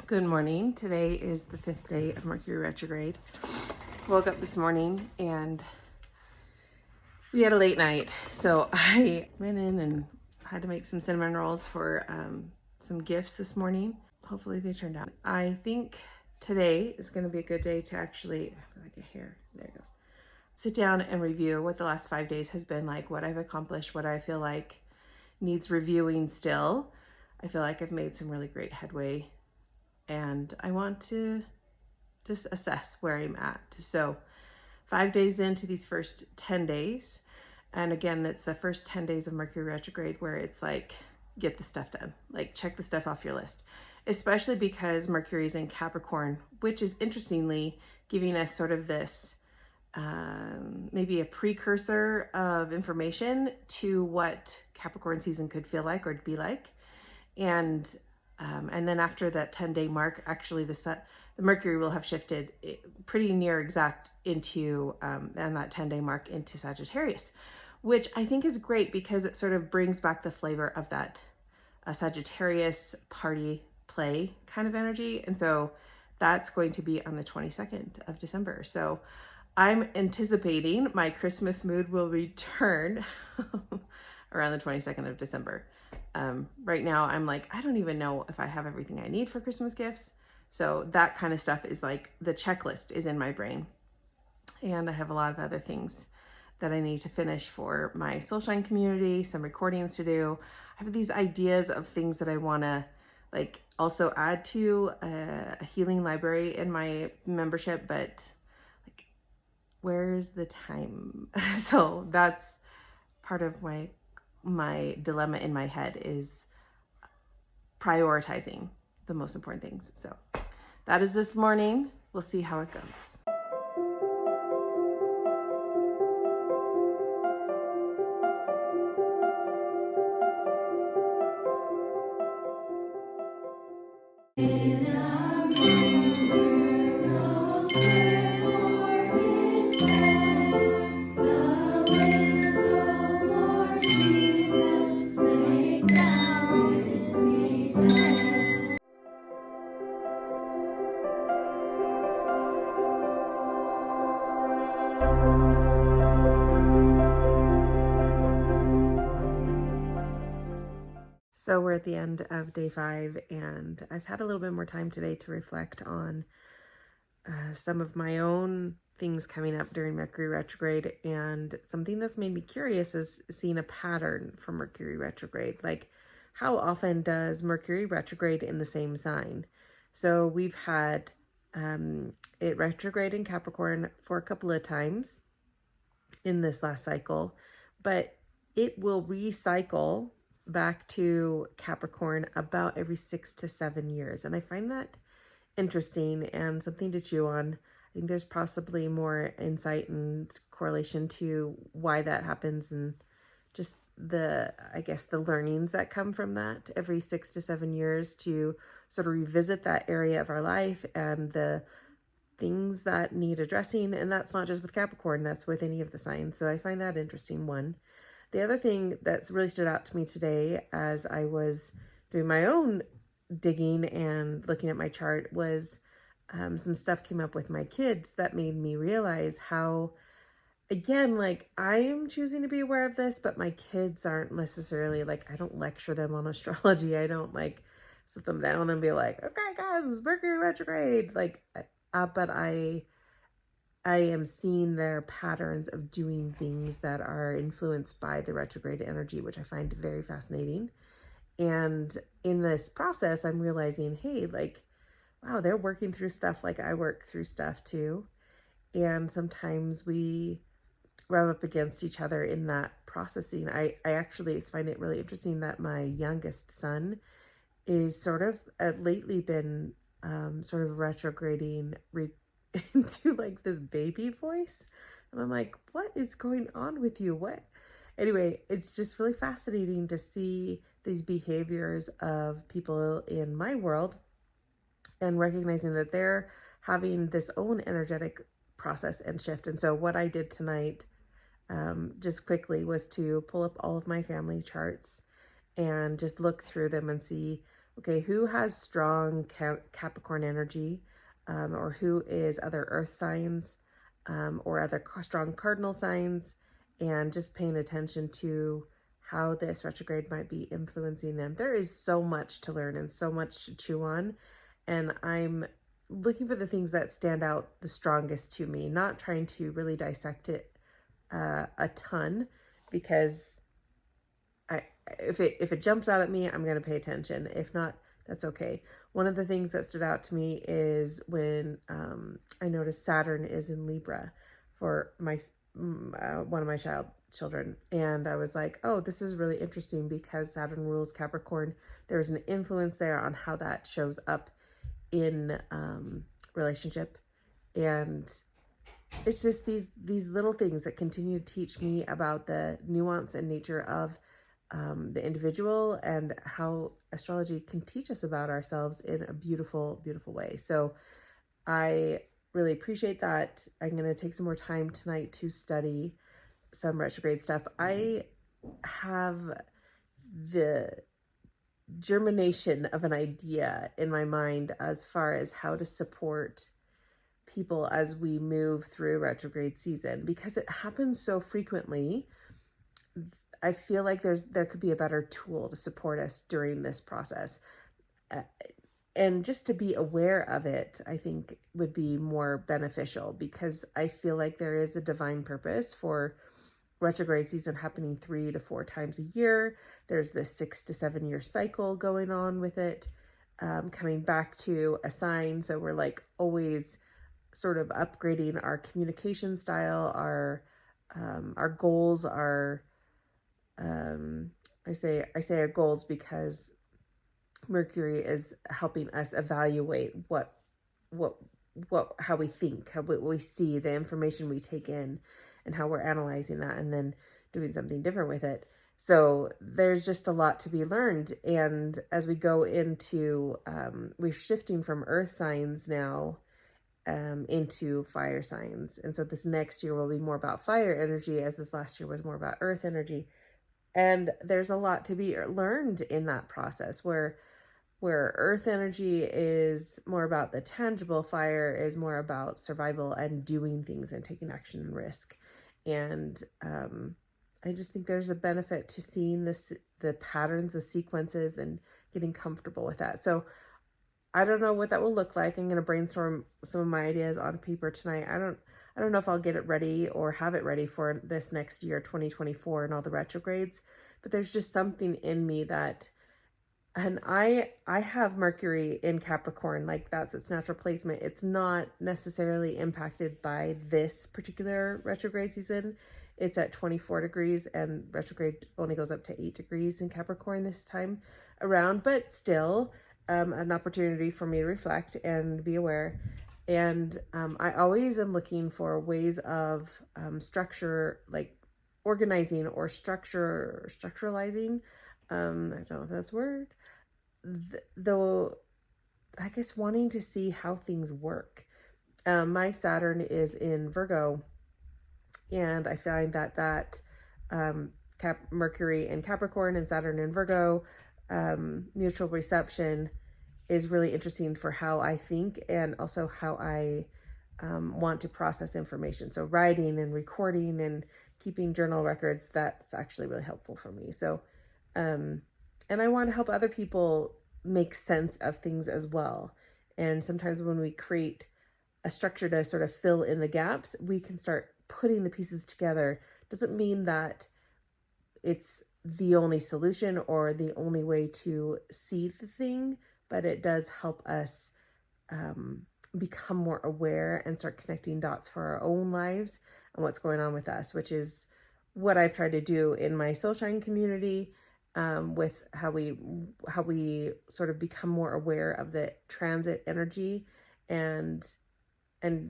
Good morning. Today is the 5th day of Mercury retrograde. Woke up this morning and we had a late night. So I went in and had to make some cinnamon rolls for some gifts this morning. Hopefully they turned out. I think today is going to be a good day to actually, I feel like a hair, there it goes. Sit down and review what the last 5 days has been like, what I've accomplished, what I feel like needs reviewing still. I feel like I've made some really great headway. And I want to just assess where I'm at. So 5 days into these first 10 days. And again, it's the first 10 days of Mercury retrograde where it's like, get the stuff done. Like check the stuff off your list. Especially because Mercury's in Capricorn, which is interestingly giving us sort of this maybe a precursor of information to what Capricorn season could feel like or be like. And then after that 10-day mark, actually the Mercury will have shifted pretty near exact into, and that 10-day mark into Sagittarius, which I think is great because it sort of brings back the flavor of that Sagittarius party play kind of energy. And so that's going to be on the 22nd of December. So I'm anticipating my Christmas mood will return around the 22nd of December. Right now I'm like, I don't even know if I have everything I need for Christmas gifts. So that kind of stuff is like the checklist is in my brain. And I have a lot of other things that I need to finish for my Soulshine community, some recordings to do. I have these ideas of things that I want to like also add to a healing library in my membership, but like, where's the time? So that's part of my dilemma in my head is prioritizing the most important things. So that is this morning. We'll see how it goes. So we're at the end of day 5, and I've had a little bit more time today to reflect on some of my own things coming up during Mercury retrograde. And something that's made me curious is seeing a pattern for Mercury retrograde. Like, how often does Mercury retrograde in the same sign? So we've had it retrograde in Capricorn for a couple of times in this last cycle, but it will recycle back to Capricorn about every 6 to 7 years. And I find that interesting and something to chew on. I think there's possibly more insight and correlation to why that happens and just I guess the learnings that come from that every 6 to 7 years to sort of revisit that area of our life and the things that need addressing. And that's not just with Capricorn, that's with any of the signs. So I find that interesting, one. The other thing that's really stood out to me today as I was doing my own digging and looking at my chart was some stuff came up with my kids that made me realize how, again, like I am choosing to be aware of this, but my kids aren't necessarily like, I don't lecture them on astrology. I don't like sit them down and be like, okay guys, it's Mercury retrograde. Like, but I am seeing their patterns of doing things that are influenced by the retrograde energy, which I find very fascinating. And in this process, I'm realizing, hey, like, wow, they're working through stuff like I work through stuff too. And sometimes we rub up against each other in that processing. I actually find it really interesting that my youngest son is sort of lately been sort of retrograding into like this baby voice. And I'm like, what is going on with you? What? Anyway, it's just really fascinating to see these behaviors of people in my world and recognizing that they're having this own energetic process and shift. And so what I did tonight, just quickly, was to pull up all of my family charts and just look through them and see okay, who has strong Capricorn energy, or who is other earth signs, or other strong cardinal signs, and just paying attention to how this retrograde might be influencing them. There is so much to learn and so much to chew on, and I'm looking for the things that stand out the strongest to me, not trying to really dissect it a ton, because if it jumps out at me, I'm going to pay attention. If not, that's okay. One of the things that stood out to me is when I noticed Saturn is in Libra for my one of my children, and I was like, oh, this is really interesting because Saturn rules Capricorn. There's an influence there on how that shows up in relationship, and it's just these little things that continue to teach me about the nuance and nature of the individual, and how astrology can teach us about ourselves in a beautiful, beautiful way. So I really appreciate that. I'm going to take some more time tonight to study some retrograde stuff. I have the germination of an idea in my mind as far as how to support people as we move through retrograde season, because it happens so frequently. I feel like there could be a better tool to support us during this process. And just to be aware of it, I think would be more beneficial, because I feel like there is a divine purpose for retrograde season happening 3 to 4 times a year. There's this 6 to 7 year cycle going on with it, coming back to a sign. So we're like always sort of upgrading our communication style, our goals, our I say our goals because Mercury is helping us evaluate how we think, how we see the information we take in, and how we're analyzing that and then doing something different with it. So there's just a lot to be learned. And as we go into, we're shifting from earth signs now into fire signs. And so this next year will be more about fire energy, as this last year was more about earth energy. And there's a lot to be learned in that process, where earth energy is more about the tangible, fire is more about survival and doing things and taking action and risk. And I just think there's a benefit to seeing the patterns, the sequences, and getting comfortable with that. So I don't know what that will look like. I'm going to brainstorm some of my ideas on paper tonight. I don't know if I'll get it ready or have it ready for this next year, 2024, and all the retrogrades, but there's just something in me that, and I have Mercury in Capricorn, like that's its natural placement. It's not necessarily impacted by this particular retrograde season. It's at 24 degrees, and retrograde only goes up to 8 degrees in Capricorn this time around, but still an opportunity for me to reflect and be aware. And I always am looking for ways of structure, like organizing or structuralizing. I don't know if that's a word. Though, I guess wanting to see how things work. My Saturn is in Virgo, and I find that Mercury in Capricorn and Saturn in Virgo, mutual reception is really interesting for how I think and also how I want to process information. So writing and recording and keeping journal records, that's actually really helpful for me. So, and I want to help other people make sense of things as well. And sometimes when we create a structure to sort of fill in the gaps, we can start putting the pieces together. Doesn't mean that it's the only solution or the only way to see the thing, but it does help us become more aware and start connecting dots for our own lives and what's going on with us, which is what I've tried to do in my Soulshine community, with how we sort of become more aware of the transit energy, and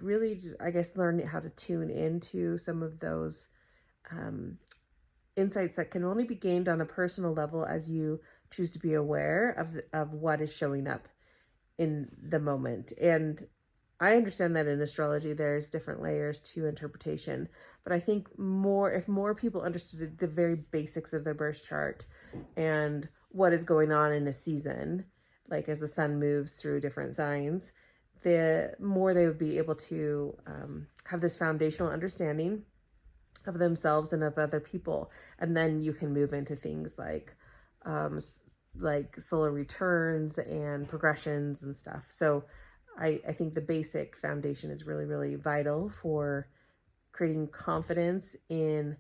really just, I guess, learn how to tune into some of those insights that can only be gained on a personal level as you choose to be aware of what is showing up in the moment. And I understand that in astrology there's different layers to interpretation, but I think if more people understood the very basics of their birth chart and what is going on in a season, like as the sun moves through different signs, the more they would be able to have this foundational understanding of themselves and of other people. And then you can move into things like solar returns and progressions and stuff. So I think the basic foundation is really, really vital for creating confidence in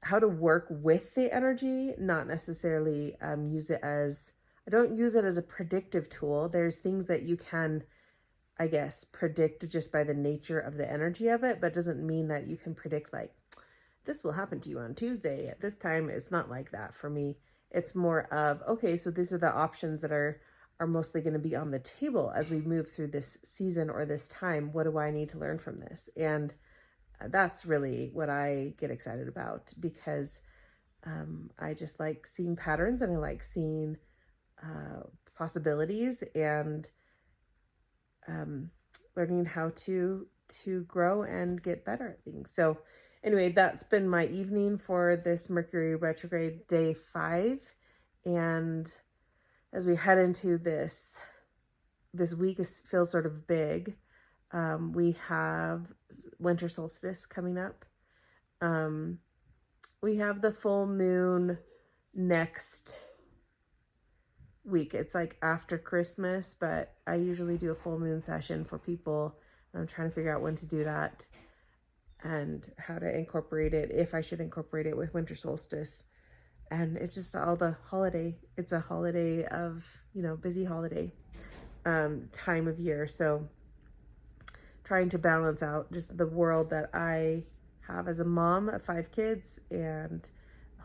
how to work with the energy, not necessarily use it as, I don't use it as a predictive tool. There's things that you can, I guess, predict just by the nature of the energy of it, but it doesn't mean that you can predict like, this will happen to you on Tuesday at this time. It's not like that for me. It's more of, okay, so these are the options that are mostly going to be on the table as we move through this season or this time. What do I need to learn from this? And that's really what I get excited about, because I just like seeing patterns, and I like seeing possibilities, and learning how to grow and get better at things. So anyway, that's been my evening for this Mercury retrograde day 5. And as we head into this week, feels sort of big. We have winter solstice coming up. We have the full moon next week. It's like after Christmas, but I usually do a full moon session for people. I'm trying to figure out when to do that and how to incorporate it, if I should incorporate it with winter solstice. And it's just all the holiday. It's a holiday of, busy holiday time of year. So trying to balance out just the world that I have as a mom of 5 kids and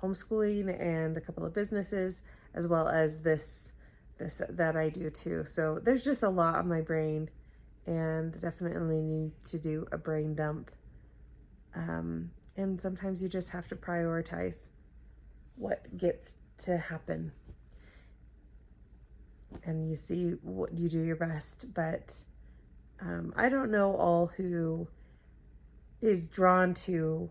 homeschooling and a couple of businesses, as well as this that I do too. So there's just a lot on my brain, and definitely need to do a brain dump. And sometimes you just have to prioritize what gets to happen, and you see what you do your best. But I don't know all who is drawn to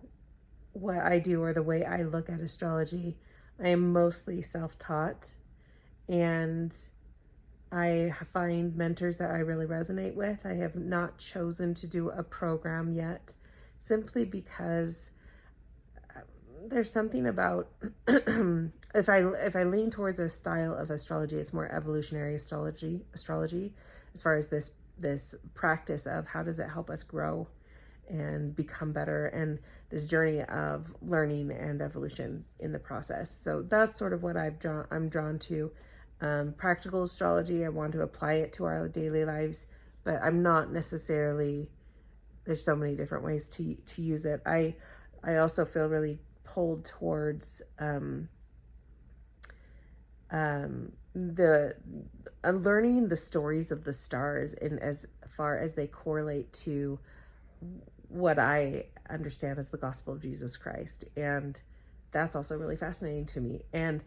what I do or the way I look at astrology. I am mostly self-taught, and I find mentors that I really resonate with. I have not chosen to do a program yet, simply because there's something about if I lean towards a style of astrology, it's more evolutionary astrology as far as this practice of how does it help us grow and become better, and this journey of learning and evolution in the process. So that's sort of what I'm drawn to. Practical astrology, I want to apply it to our daily lives, but I'm not necessarily, there's so many different ways to use it. I also feel really pulled towards learning the stories of the stars, and as far as they correlate to what I understand as the gospel of Jesus Christ. And that's also really fascinating to me. And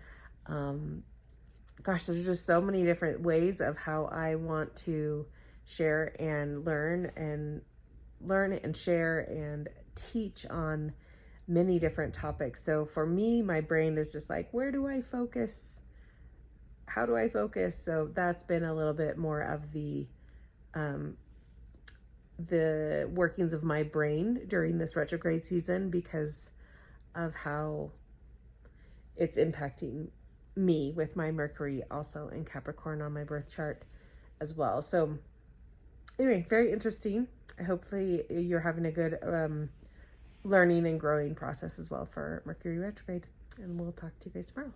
gosh, there's just so many different ways of how I want to share and learn and share and teach on many different topics. So for me, my brain is just like, where do I focus? How do I focus? So that's been a little bit more of the workings of my brain during this retrograde season, because of how it's impacting me with my Mercury also in Capricorn on my birth chart as well. So anyway, very interesting. Hopefully you're having a good learning and growing process as well for Mercury retrograde. And we'll talk to you guys tomorrow.